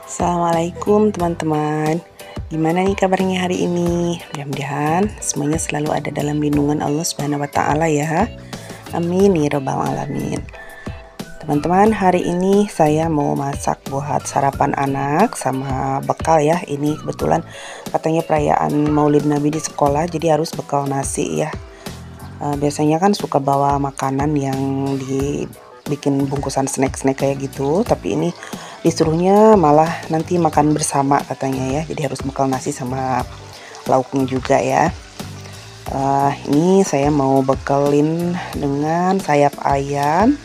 Assalamualaikum teman-teman. Gimana nih kabarnya hari ini? Mudah-mudahan semuanya selalu ada dalam lindungan Allah Subhanahu wa taala ya. Amin ya rabbal alamin. Teman-teman, hari ini saya mau masak buat sarapan anak sama bekal ya. Ini kebetulan katanya perayaan Maulid Nabi di sekolah, jadi harus bekal nasi ya. Biasanya kan suka bawa makanan yang dibikin bungkusan snack-snack kayak gitu, tapi ini disuruhnya malah nanti makan bersama katanya ya, jadi harus bekal nasi sama lauknya juga ya. Ini saya mau bekalin dengan sayap ayam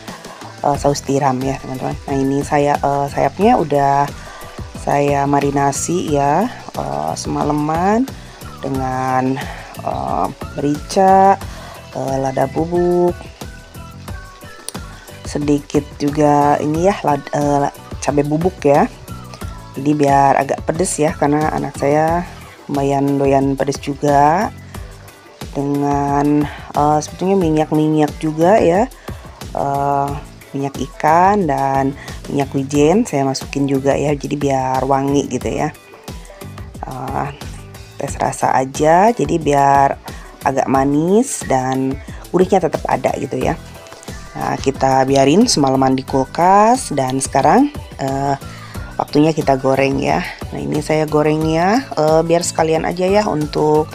saus tiram ya teman-teman. Nah ini sayapnya udah saya marinasi ya semalaman dengan merica, lada bubuk, sedikit juga ini ya cabai bubuk ya, jadi biar agak pedes ya karena anak saya lumayan doyan pedes juga, dengan sebetulnya minyak juga ya, minyak ikan dan minyak wijen saya masukin juga ya, jadi biar wangi gitu ya. Tes rasa aja, jadi biar agak manis dan gurihnya tetap ada gitu ya. Nah, kita biarin semalaman di kulkas dan sekarang waktunya kita goreng ya. Nah ini saya gorengnya biar sekalian aja ya untuk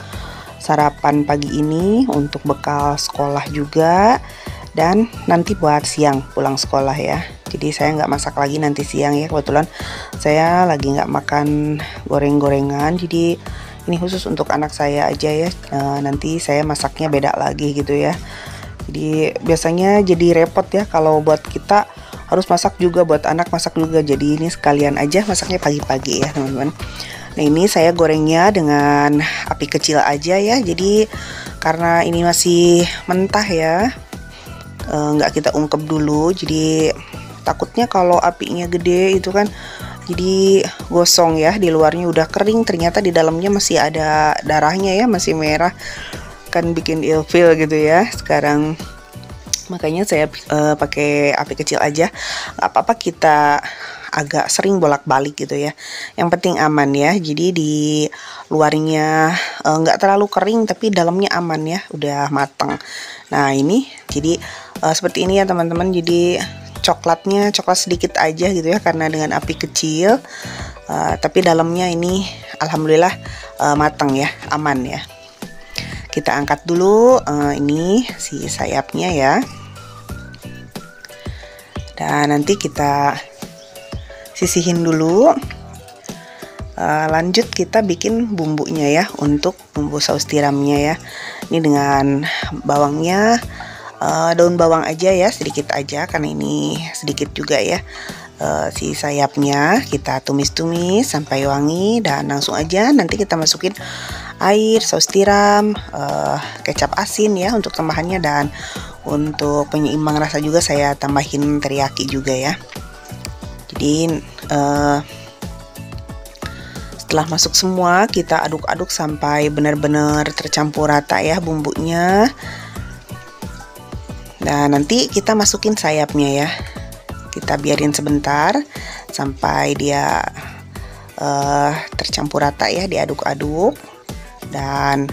sarapan pagi ini, untuk bekal sekolah juga, dan nanti buat siang pulang sekolah ya. Jadi saya nggak masak lagi nanti siang ya, kebetulan saya lagi nggak makan goreng-gorengan, jadi ini khusus untuk anak saya aja ya. Nanti saya masaknya beda lagi gitu ya. Jadi biasanya jadi repot ya kalau buat kita harus masak juga, buat anak masak juga, jadi ini sekalian aja masaknya pagi-pagi ya teman-teman. Nah ini saya gorengnya dengan api kecil aja ya, jadi karena ini masih mentah ya, nggak kita ungkep dulu, jadi takutnya kalau apinya gede itu kan jadi gosong ya, di luarnya udah kering ternyata di dalamnya masih ada darahnya ya, masih merah, kan bikin ilfeel gitu ya. Sekarang makanya saya pakai api kecil aja, nggak apa-apa kita agak sering bolak-balik gitu ya, yang penting aman ya. Jadi di luarnya nggak terlalu kering tapi dalamnya aman ya, udah matang. Nah ini jadi seperti ini ya teman-teman, jadi coklat sedikit aja gitu ya karena dengan api kecil, tapi dalamnya ini alhamdulillah matang ya, aman ya. Kita angkat dulu ini si sayapnya ya, dan nanti kita sisihin dulu. Lanjut kita bikin bumbunya ya, untuk bumbu saus tiramnya ya. Ini dengan bawangnya, daun bawang aja ya, sedikit aja karena ini sedikit juga ya. Si sayapnya kita tumis-tumis sampai wangi, dan langsung aja nanti kita masukin air, saus tiram, kecap asin ya untuk tambahannya, dan untuk penyeimbang rasa juga saya tambahin teriyaki juga ya. Jadi setelah masuk semua kita aduk-aduk sampai benar-benar tercampur rata ya bumbunya. Nah nanti kita masukin sayapnya ya, kita biarin sebentar sampai dia tercampur rata ya, diaduk-aduk, dan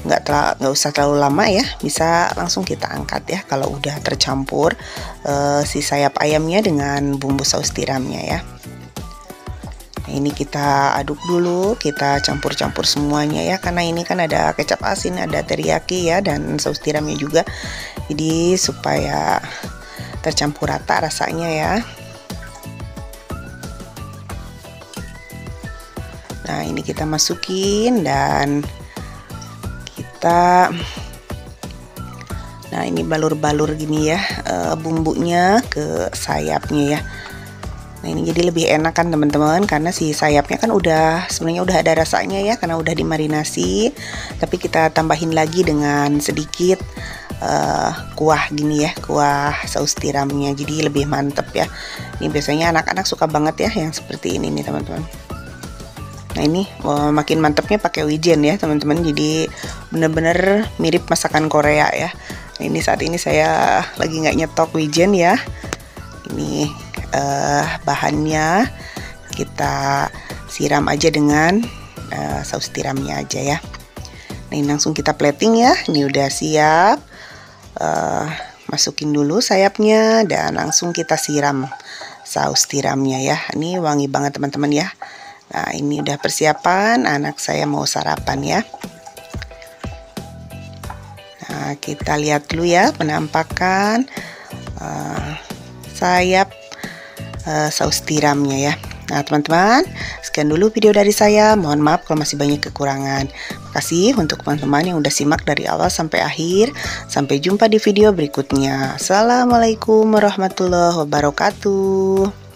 nggak usah terlalu lama ya, bisa langsung kita angkat ya kalau udah tercampur si sayap ayamnya dengan bumbu saus tiramnya ya. Nah, ini kita aduk dulu, kita campur-campur semuanya ya, karena ini kan ada kecap asin, ada teriyaki ya, dan saus tiramnya juga, jadi supaya tercampur rata rasanya ya. Nah ini kita masukin dan nah ini balur-balur gini ya bumbunya ke sayapnya ya. Nah ini jadi lebih enak kan teman-teman, karena si sayapnya kan sebenarnya udah ada rasanya ya karena udah dimarinasi, tapi kita tambahin lagi dengan sedikit kuah gini ya, kuah saus tiramnya, jadi lebih mantep ya. Ini biasanya anak-anak suka banget ya yang seperti ini nih teman-teman. Nah ini makin mantepnya pakai wijen ya teman-teman, jadi bener-bener mirip masakan Korea ya. Nah, ini saat ini saya lagi nggak nyetok wijen ya. Ini bahannya kita siram aja dengan saus tiramnya aja ya. Nah, ini langsung kita plating ya. Ini udah siap. Masukin dulu sayapnya dan langsung kita siram saus tiramnya ya. Ini wangi banget teman-teman ya. Nah, ini udah persiapan, anak saya mau sarapan ya. Nah, kita lihat dulu ya penampakan sayap saus tiramnya ya. Nah teman-teman, sekian dulu video dari saya. Mohon maaf kalau masih banyak kekurangan. Makasih untuk teman-teman yang udah simak dari awal sampai akhir. Sampai jumpa di video berikutnya. Assalamualaikum warahmatullahi wabarakatuh.